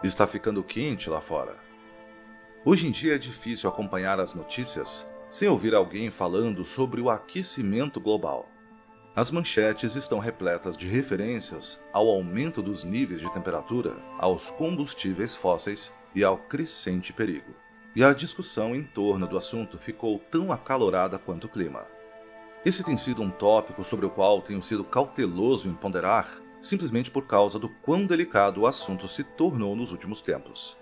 Está ficando quente lá fora. Hoje em dia é difícil acompanhar as notícias sem ouvir alguém falando sobre o aquecimento global. As manchetes estão repletas de referências ao aumento dos níveis de temperatura, aos combustíveis fósseis e ao crescente perigo. E a discussão em torno do assunto ficou tão acalorada quanto o clima. Esse tem sido um tópico sobre o qual tenho sido cauteloso em ponderar, simplesmente por causa do quão delicado o assunto se tornou nos últimos tempos.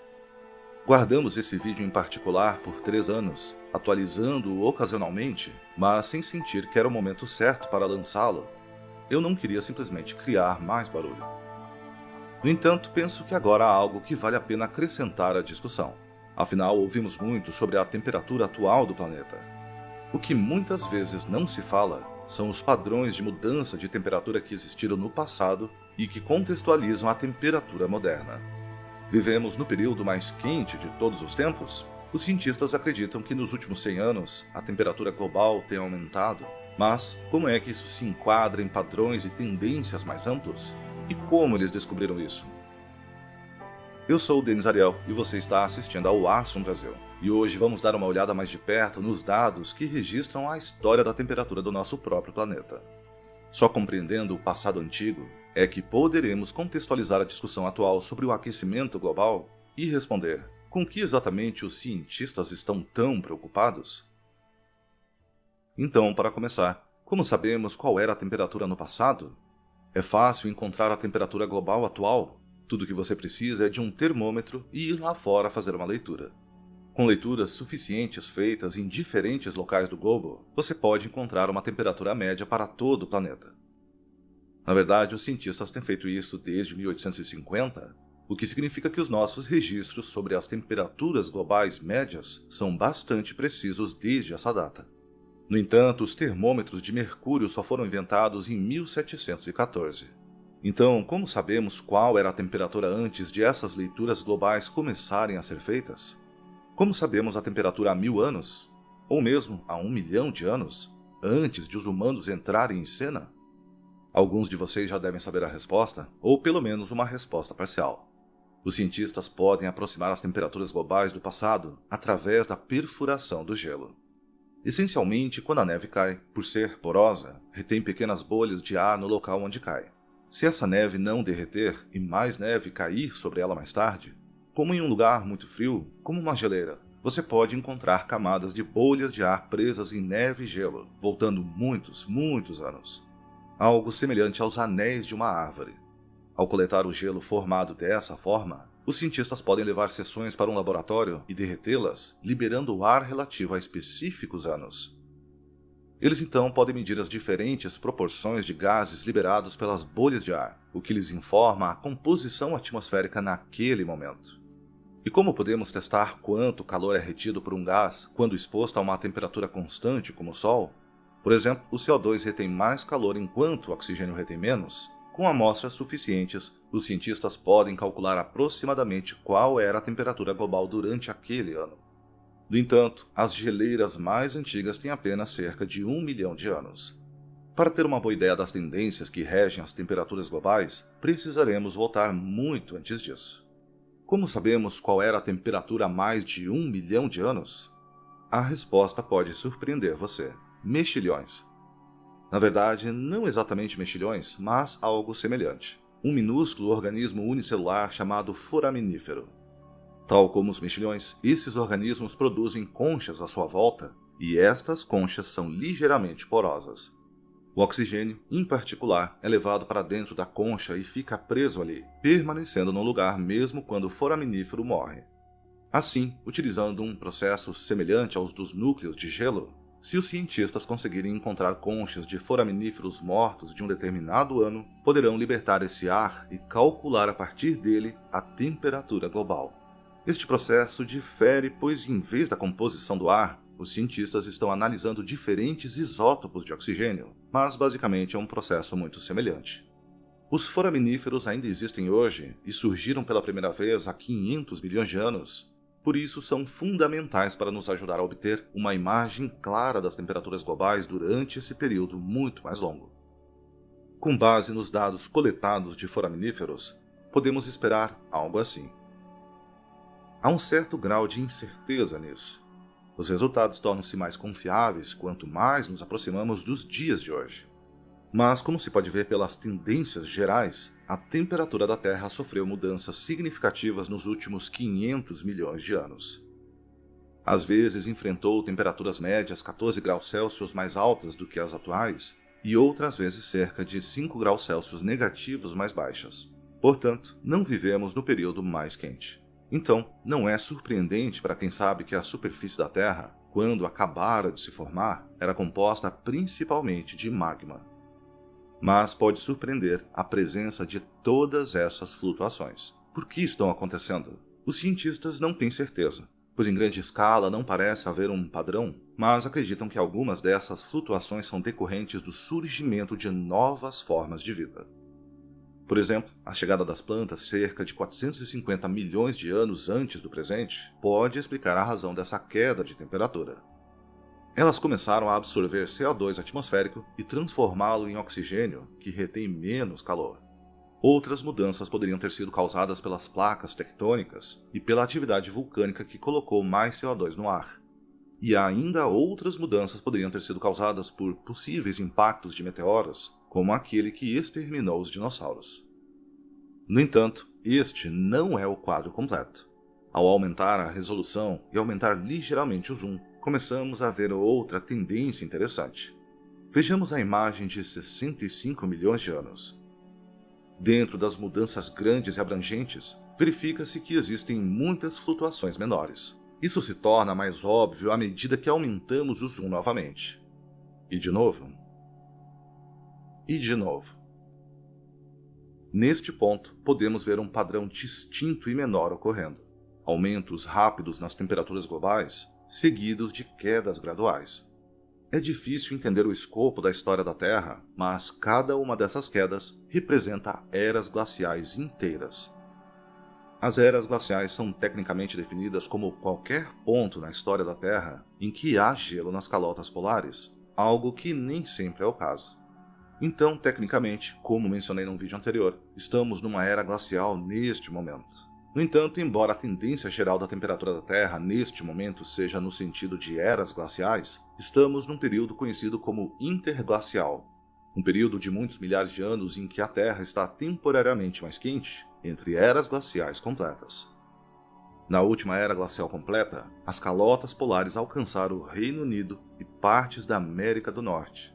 Guardamos esse vídeo em particular por 3 anos, atualizando-o ocasionalmente, mas sem sentir que era o momento certo para lançá-lo. Eu não queria simplesmente criar mais barulho. No entanto, penso que agora há algo que vale a pena acrescentar à discussão. Afinal, ouvimos muito sobre a temperatura atual do planeta. O que muitas vezes não se fala são os padrões de mudança de temperatura que existiram no passado e que contextualizam a temperatura moderna. Vivemos no período mais quente de todos os tempos? Os cientistas acreditam que nos últimos 100 anos a temperatura global tem aumentado, mas como é que isso se enquadra em padrões e tendências mais amplos? E como eles descobriram isso? Eu sou o Denis Ariel e você está assistindo ao Astrum Brasil. E hoje vamos dar uma olhada mais de perto nos dados que registram a história da temperatura do nosso próprio planeta. Só compreendendo o passado antigo é que poderemos contextualizar a discussão atual sobre o aquecimento global e responder com que exatamente os cientistas estão tão preocupados. Então, para começar, como sabemos qual era a temperatura no passado? É fácil encontrar a temperatura global atual. Tudo que você precisa é de um termômetro e ir lá fora fazer uma leitura. Com leituras suficientes feitas em diferentes locais do globo, você pode encontrar uma temperatura média para todo o planeta. Na verdade, os cientistas têm feito isso desde 1850, o que significa que os nossos registros sobre as temperaturas globais médias são bastante precisos desde essa data. No entanto, os termômetros de mercúrio só foram inventados em 1714. Então, como sabemos qual era a temperatura antes de essas leituras globais começarem a ser feitas? Como sabemos a temperatura há 1000 anos? Ou mesmo há 1 milhão de anos, antes de os humanos entrarem em cena? Alguns de vocês já devem saber a resposta, ou pelo menos uma resposta parcial. Os cientistas podem aproximar as temperaturas globais do passado através da perfuração do gelo. Essencialmente, quando a neve cai, por ser porosa, retém pequenas bolhas de ar no local onde cai. Se essa neve não derreter e mais neve cair sobre ela mais tarde, como em um lugar muito frio, como uma geleira, você pode encontrar camadas de bolhas de ar presas em neve e gelo, voltando muitos anos. Algo semelhante aos anéis de uma árvore. Ao coletar o gelo formado dessa forma, os cientistas podem levar seções para um laboratório e derretê-las, liberando o ar relativo a específicos anos. Eles então podem medir as diferentes proporções de gases liberados pelas bolhas de ar, o que lhes informa a composição atmosférica naquele momento. E como podemos testar quanto calor é retido por um gás quando exposto a uma temperatura constante como o Sol? Por exemplo, o CO2 retém mais calor enquanto o oxigênio retém menos. Com amostras suficientes, os cientistas podem calcular aproximadamente qual era a temperatura global durante aquele ano. No entanto, as geleiras mais antigas têm apenas cerca de 1 milhão de anos. Para ter uma boa ideia das tendências que regem as temperaturas globais, precisaremos voltar muito antes disso. Como sabemos qual era a temperatura há mais de 1 milhão de anos? A resposta pode surpreender você. Mexilhões. Na verdade, não exatamente mexilhões, mas algo semelhante. Um minúsculo organismo unicelular chamado foraminífero. Tal como os mexilhões, esses organismos produzem conchas à sua volta, e estas conchas são ligeiramente porosas. O oxigênio, em particular, é levado para dentro da concha e fica preso ali, permanecendo no lugar mesmo quando o foraminífero morre. Assim, utilizando um processo semelhante aos dos núcleos de gelo, se os cientistas conseguirem encontrar conchas de foraminíferos mortos de um determinado ano, poderão libertar esse ar e calcular a partir dele a temperatura global. Este processo difere, pois em vez da composição do ar, os cientistas estão analisando diferentes isótopos de oxigênio, mas basicamente é um processo muito semelhante. Os foraminíferos ainda existem hoje e surgiram pela primeira vez há 500 milhões de anos. Por isso, são fundamentais para nos ajudar a obter uma imagem clara das temperaturas globais durante esse período muito mais longo. Com base nos dados coletados de foraminíferos, podemos esperar algo assim. Há um certo grau de incerteza nisso. Os resultados tornam-se mais confiáveis quanto mais nos aproximamos dos dias de hoje. Mas, como se pode ver pelas tendências gerais, a temperatura da Terra sofreu mudanças significativas nos últimos 500 milhões de anos. Às vezes enfrentou temperaturas médias 14 graus Celsius mais altas do que as atuais, e outras vezes cerca de 5 graus Celsius negativos mais baixas. Portanto, não vivemos no período mais quente. Então, não é surpreendente para quem sabe que a superfície da Terra, quando acabara de se formar, era composta principalmente de magma. Mas pode surpreender a presença de todas essas flutuações. Por que estão acontecendo? Os cientistas não têm certeza, pois em grande escala não parece haver um padrão, mas acreditam que algumas dessas flutuações são decorrentes do surgimento de novas formas de vida. Por exemplo, a chegada das plantas cerca de 450 milhões de anos antes do presente pode explicar a razão dessa queda de temperatura. Elas começaram a absorver CO2 atmosférico e transformá-lo em oxigênio, que retém menos calor. Outras mudanças poderiam ter sido causadas pelas placas tectônicas e pela atividade vulcânica que colocou mais CO2 no ar. E ainda outras mudanças poderiam ter sido causadas por possíveis impactos de meteoros, como aquele que exterminou os dinossauros. No entanto, este não é o quadro completo. Ao aumentar a resolução e aumentar ligeiramente o zoom, começamos a ver outra tendência interessante. Vejamos a imagem de 65 milhões de anos. Dentro das mudanças grandes e abrangentes, verifica-se que existem muitas flutuações menores. Isso se torna mais óbvio à medida que aumentamos o zoom novamente. E de novo. E de novo. Neste ponto, podemos ver um padrão distinto e menor ocorrendo. Aumentos rápidos nas temperaturas globais, seguidos de quedas graduais. É difícil entender o escopo da história da Terra, mas cada uma dessas quedas representa eras glaciais inteiras. As eras glaciais são tecnicamente definidas como qualquer ponto na história da Terra em que há gelo nas calotas polares, algo que nem sempre é o caso. Então, tecnicamente, como mencionei num vídeo anterior, estamos numa era glacial neste momento. No entanto, embora a tendência geral da temperatura da Terra neste momento seja no sentido de eras glaciais, estamos num período conhecido como interglacial, um período de muitos milhares de anos em que a Terra está temporariamente mais quente entre eras glaciais completas. Na última era glacial completa, as calotas polares alcançaram o Reino Unido e partes da América do Norte.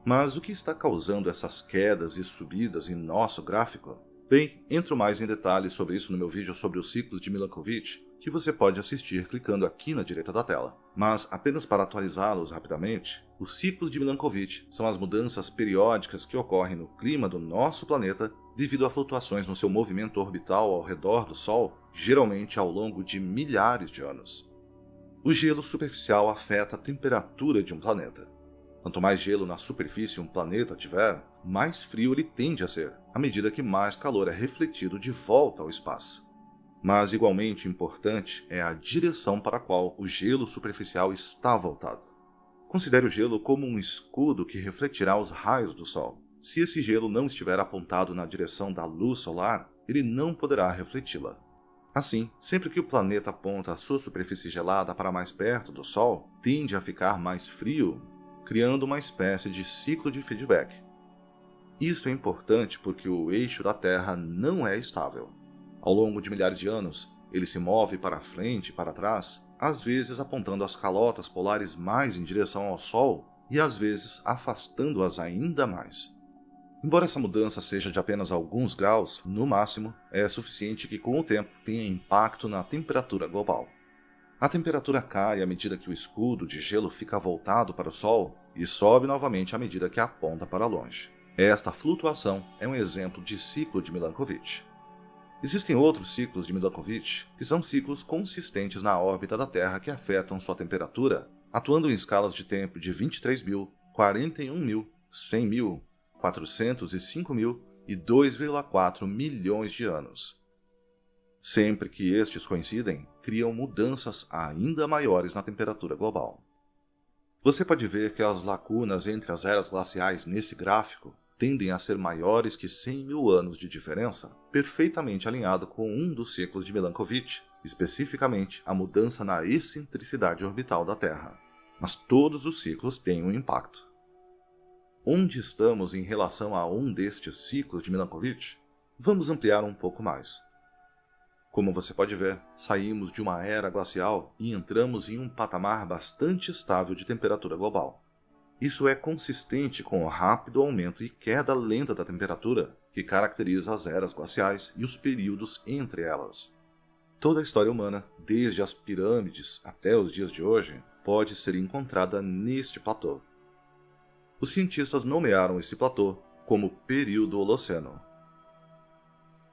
Mas o que está causando essas quedas e subidas em nosso gráfico? Bem, entro mais em detalhes sobre isso no meu vídeo sobre os ciclos de Milankovitch, que você pode assistir clicando aqui na direita da tela. Mas, apenas para atualizá-los rapidamente, os ciclos de Milankovitch são as mudanças periódicas que ocorrem no clima do nosso planeta devido a flutuações no seu movimento orbital ao redor do Sol, geralmente ao longo de milhares de anos. O gelo superficial afeta a temperatura de um planeta. Quanto mais gelo na superfície um planeta tiver, mais frio ele tende a ser, à medida que mais calor é refletido de volta ao espaço. Mas igualmente importante é a direção para a qual o gelo superficial está voltado. Considere o gelo como um escudo que refletirá os raios do Sol. Se esse gelo não estiver apontado na direção da luz solar, ele não poderá refleti-la. Assim, sempre que o planeta aponta a sua superfície gelada para mais perto do Sol, tende a ficar mais frio, criando uma espécie de ciclo de feedback. Isso é importante porque o eixo da Terra não é estável. Ao longo de milhares de anos, ele se move para frente e para trás, às vezes apontando as calotas polares mais em direção ao Sol e às vezes afastando-as ainda mais. Embora essa mudança seja de apenas alguns graus, no máximo, é suficiente que com o tempo tenha impacto na temperatura global. A temperatura cai à medida que o escudo de gelo fica voltado para o Sol e sobe novamente à medida que aponta para longe. Esta flutuação é um exemplo de ciclo de Milankovitch. Existem outros ciclos de Milankovitch que são ciclos consistentes na órbita da Terra que afetam sua temperatura, atuando em escalas de tempo de 23.000, 41.000, 100.000, 405.000 e 2,4 milhões de anos. Sempre que estes coincidem, criam mudanças ainda maiores na temperatura global. Você pode ver que as lacunas entre as eras glaciais nesse gráfico tendem a ser maiores que 100.000 anos de diferença, perfeitamente alinhado com um dos ciclos de Milankovitch, especificamente a mudança na excentricidade orbital da Terra. Mas todos os ciclos têm um impacto. Onde estamos em relação a um destes ciclos de Milankovitch? Vamos ampliar um pouco mais. Como você pode ver, saímos de uma era glacial e entramos em um patamar bastante estável de temperatura global. Isso é consistente com o rápido aumento e queda lenta da temperatura que caracteriza as eras glaciais e os períodos entre elas. Toda a história humana, desde as pirâmides até os dias de hoje, pode ser encontrada neste platô. Os cientistas nomearam esse platô como período Holoceno.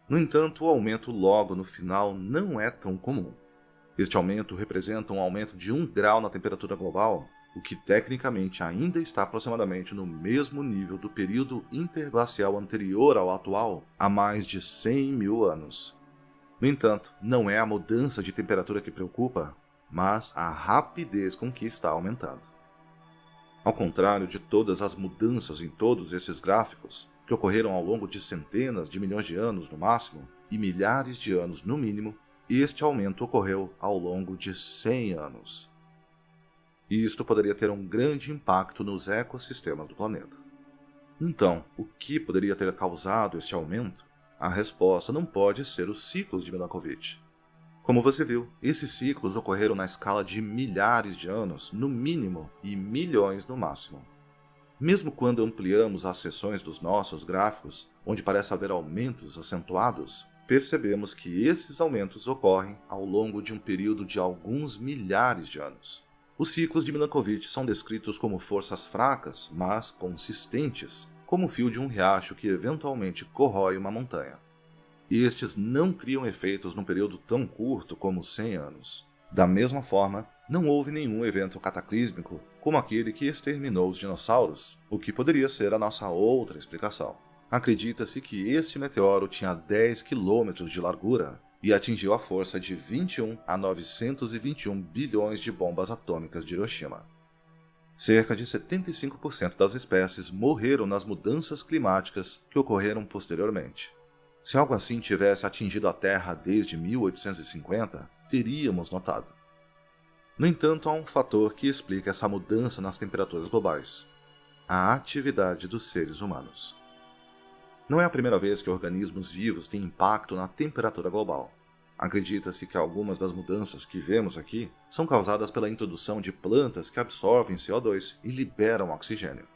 No entanto, o aumento logo no final não é tão comum. Este aumento representa um aumento de 1 grau na temperatura global, o que tecnicamente ainda está aproximadamente no mesmo nível do período interglacial anterior ao atual há mais de 100 mil anos. No entanto, não é a mudança de temperatura que preocupa, mas a rapidez com que está aumentando. Ao contrário de todas as mudanças em todos esses gráficos, que ocorreram ao longo de centenas de milhões de anos no máximo e milhares de anos no mínimo, este aumento ocorreu ao longo de 100 anos. E isto poderia ter um grande impacto nos ecossistemas do planeta. Então, o que poderia ter causado este aumento? A resposta não pode ser os ciclos de Milankovitch. Como você viu, esses ciclos ocorreram na escala de milhares de anos, no mínimo, e milhões no máximo. Mesmo quando ampliamos as seções dos nossos gráficos, onde parece haver aumentos acentuados, percebemos que esses aumentos ocorrem ao longo de um período de alguns milhares de anos. Os ciclos de Milankovitch são descritos como forças fracas, mas consistentes, como o fio de um riacho que eventualmente corrói uma montanha. Estes não criam efeitos num período tão curto como 100 anos. Da mesma forma, não houve nenhum evento cataclísmico como aquele que exterminou os dinossauros, o que poderia ser a nossa outra explicação. Acredita-se que este meteoro tinha 10 km de largura e atingiu a força de 21 a 921 bilhões de bombas atômicas de Hiroshima. Cerca de 75% das espécies morreram nas mudanças climáticas que ocorreram posteriormente. Se algo assim tivesse atingido a Terra desde 1850, teríamos notado. No entanto, há um fator que explica essa mudança nas temperaturas globais: a atividade dos seres humanos. Não é a primeira vez que organismos vivos têm impacto na temperatura global. Acredita-se que algumas das mudanças que vemos aqui são causadas pela introdução de plantas que absorvem CO2 e liberam oxigênio.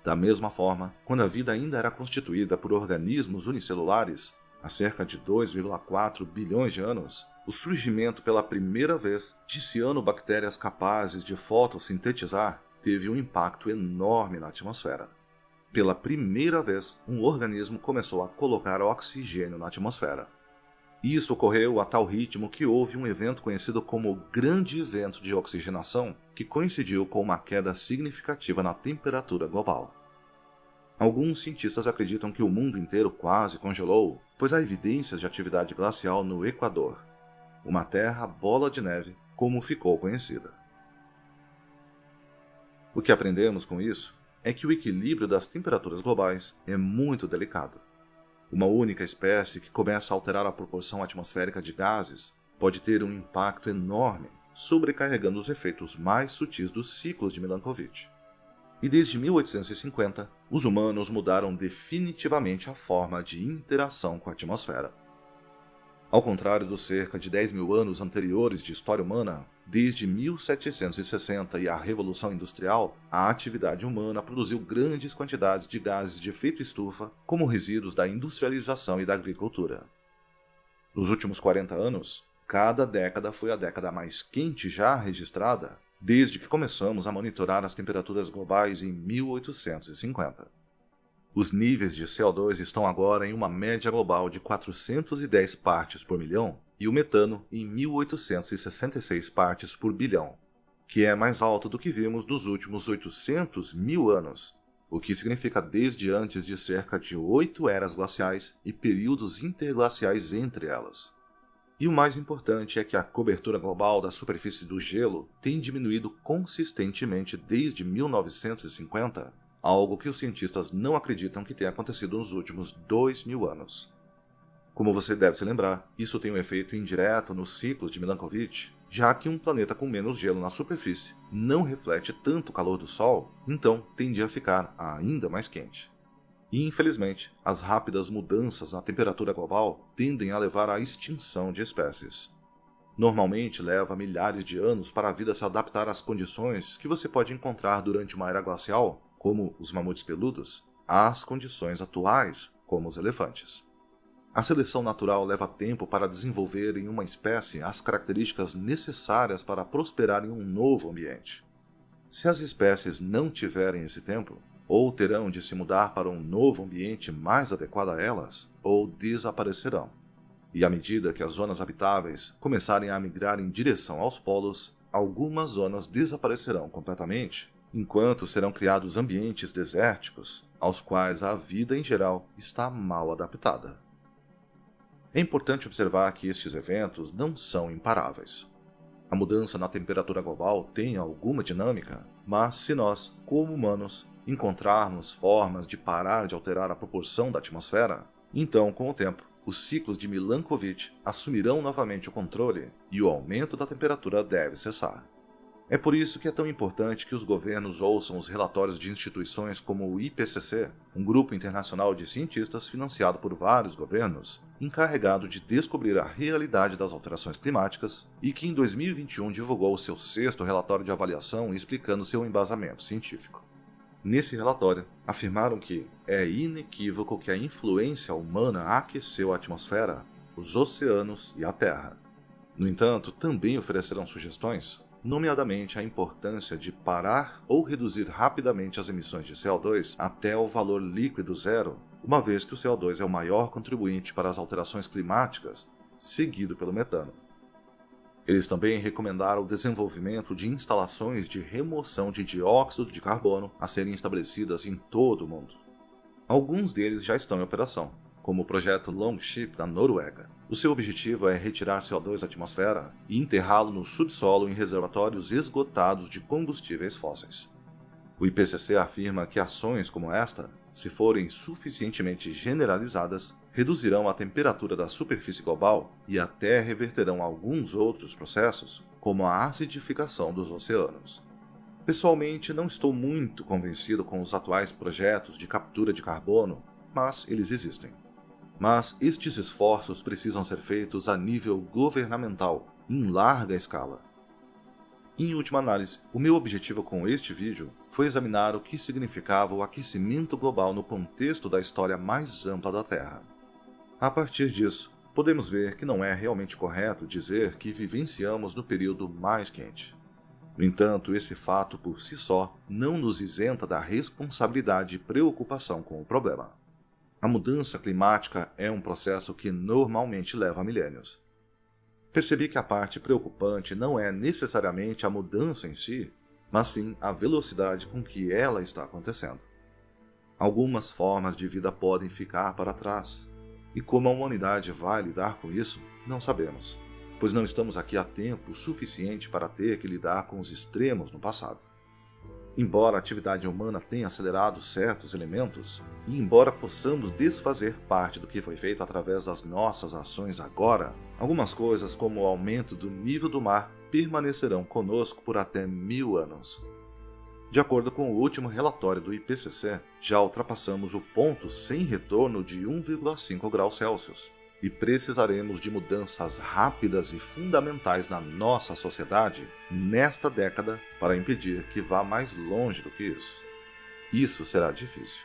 Da mesma forma, quando a vida ainda era constituída por organismos unicelulares, há cerca de 2,4 bilhões de anos, o surgimento pela primeira vez de cianobactérias capazes de fotossintetizar teve um impacto enorme na atmosfera. Pela primeira vez, um organismo começou a colocar oxigênio na atmosfera. Isso ocorreu a tal ritmo que houve um evento conhecido como Grande Evento de Oxigenação, que coincidiu com uma queda significativa na temperatura global. Alguns cientistas acreditam que o mundo inteiro quase congelou, pois há evidências de atividade glacial no Equador, uma terra bola de neve como ficou conhecida. O que aprendemos com isso é que o equilíbrio das temperaturas globais é muito delicado. Uma única espécie que começa a alterar a proporção atmosférica de gases pode ter um impacto enorme, sobrecarregando os efeitos mais sutis dos ciclos de Milankovitch. E desde 1850, os humanos mudaram definitivamente a forma de interação com a atmosfera. Ao contrário dos cerca de 10 mil anos anteriores de história humana, desde 1760 e a Revolução Industrial, a atividade humana produziu grandes quantidades de gases de efeito estufa como resíduos da industrialização e da agricultura. Nos últimos 40 anos, cada década foi a década mais quente já registrada, desde que começamos a monitorar as temperaturas globais em 1850. Os níveis de CO2 estão agora em uma média global de 410 partes por milhão e o metano em 1866 partes por bilhão, que é mais alto do que vimos nos últimos 800 mil anos, o que significa desde antes de cerca de 8 eras glaciais e períodos interglaciais entre elas. E o mais importante é que a cobertura global da superfície do gelo tem diminuído consistentemente desde 1950, algo que os cientistas não acreditam que tenha acontecido nos últimos 2 mil anos. Como você deve se lembrar, isso tem um efeito indireto nos ciclos de Milankovitch, já que um planeta com menos gelo na superfície não reflete tanto o calor do Sol, então tende a ficar ainda mais quente. E, infelizmente, as rápidas mudanças na temperatura global tendem a levar à extinção de espécies. Normalmente leva milhares de anos para a vida se adaptar às condições que você pode encontrar durante uma era glacial, como os mamutes peludos, às condições atuais, como os elefantes. A seleção natural leva tempo para desenvolver em uma espécie as características necessárias para prosperar em um novo ambiente. Se as espécies não tiverem esse tempo, ou terão de se mudar para um novo ambiente mais adequado a elas, ou desaparecerão. E à medida que as zonas habitáveis começarem a migrar em direção aos polos, algumas zonas desaparecerão completamente, enquanto serão criados ambientes desérticos, aos quais a vida em geral está mal adaptada. É importante observar que estes eventos não são imparáveis. A mudança na temperatura global tem alguma dinâmica, mas se nós, como humanos, encontrarmos formas de parar de alterar a proporção da atmosfera, então, com o tempo, os ciclos de Milankovitch assumirão novamente o controle e o aumento da temperatura deve cessar. É por isso que é tão importante que os governos ouçam os relatórios de instituições como o IPCC, um grupo internacional de cientistas financiado por vários governos, encarregado de descobrir a realidade das alterações climáticas e que em 2021 divulgou seu 6º relatório de avaliação explicando seu embasamento científico. Nesse relatório, afirmaram que é inequívoco que a influência humana aqueceu a atmosfera, os oceanos e a Terra. No entanto, também ofereceram sugestões, nomeadamente a importância de parar ou reduzir rapidamente as emissões de CO2 até o valor líquido zero, uma vez que o CO2 é o maior contribuinte para as alterações climáticas, seguido pelo metano. Eles também recomendaram o desenvolvimento de instalações de remoção de dióxido de carbono a serem estabelecidas em todo o mundo. Alguns deles já estão em operação, como o projeto Longship na Noruega. O seu objetivo é retirar CO2 da atmosfera e enterrá-lo no subsolo em reservatórios esgotados de combustíveis fósseis. O IPCC afirma que ações como esta, se forem suficientemente generalizadas, reduzirão a temperatura da superfície global e até reverterão alguns outros processos, como a acidificação dos oceanos. Pessoalmente, não estou muito convencido com os atuais projetos de captura de carbono, mas eles existem. Mas estes esforços precisam ser feitos a nível governamental, em larga escala. Em última análise, o meu objetivo com este vídeo foi examinar o que significava o aquecimento global no contexto da história mais ampla da Terra. A partir disso, podemos ver que não é realmente correto dizer que vivenciamos no período mais quente. No entanto, esse fato por si só não nos isenta da responsabilidade e preocupação com o problema. A mudança climática é um processo que normalmente leva milênios. Percebi que a parte preocupante não é necessariamente a mudança em si, mas sim a velocidade com que ela está acontecendo. Algumas formas de vida podem ficar para trás, e como a humanidade vai lidar com isso, não sabemos, pois não estamos aqui há tempo suficiente para ter que lidar com os extremos no passado. Embora a atividade humana tenha acelerado certos elementos, e embora possamos desfazer parte do que foi feito através das nossas ações agora, algumas coisas como o aumento do nível do mar permanecerão conosco por até 1000 anos. De acordo com o último relatório do IPCC, já ultrapassamos o ponto sem retorno de 1,5 graus Celsius, e precisaremos de mudanças rápidas e fundamentais na nossa sociedade nesta década para impedir que vá mais longe do que isso. Isso será difícil.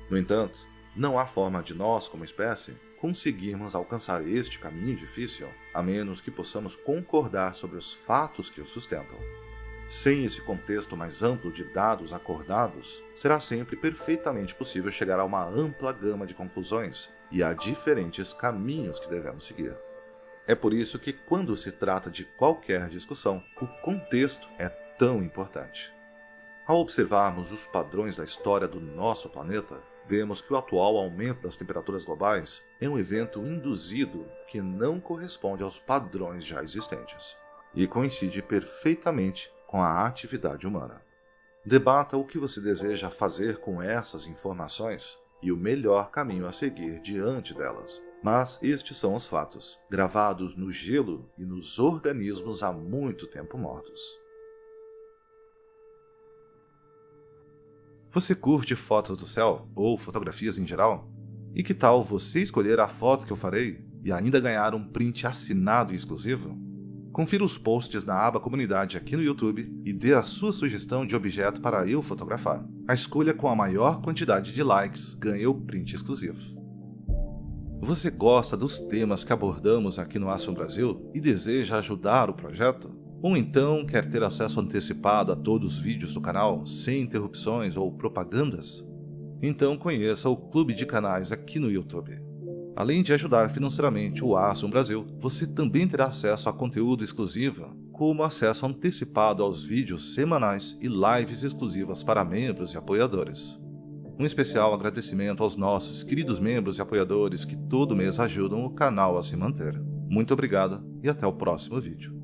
No entanto, não há forma de nós, como espécie, conseguirmos alcançar este caminho difícil, a menos que possamos concordar sobre os fatos que o sustentam. Sem esse contexto mais amplo de dados acordados, será sempre perfeitamente possível chegar a uma ampla gama de conclusões e a diferentes caminhos que devemos seguir. É por isso que, quando se trata de qualquer discussão, o contexto é tão importante. Ao observarmos os padrões da história do nosso planeta, vemos que o atual aumento das temperaturas globais é um evento induzido que não corresponde aos padrões já existentes, e coincide perfeitamente com a atividade humana. Debata o que você deseja fazer com essas informações e o melhor caminho a seguir diante delas. Mas estes são os fatos, gravados no gelo e nos organismos há muito tempo mortos. Você curte fotos do céu ou fotografias em geral? E que tal você escolher a foto que eu farei e ainda ganhar um print assinado e exclusivo? Confira os posts na aba Comunidade aqui no YouTube e dê a sua sugestão de objeto para eu fotografar. A escolha com a maior quantidade de likes ganha o print exclusivo. Você gosta dos temas que abordamos aqui no Astro Brasil e deseja ajudar o projeto? Ou então quer ter acesso antecipado a todos os vídeos do canal, sem interrupções ou propagandas? Então conheça o Clube de Canais aqui no YouTube. Além de ajudar financeiramente o Astro Brasil, você também terá acesso a conteúdo exclusivo, como acesso antecipado aos vídeos semanais e lives exclusivas para membros e apoiadores. Um especial agradecimento aos nossos queridos membros e apoiadores que todo mês ajudam o canal a se manter. Muito obrigado e até o próximo vídeo.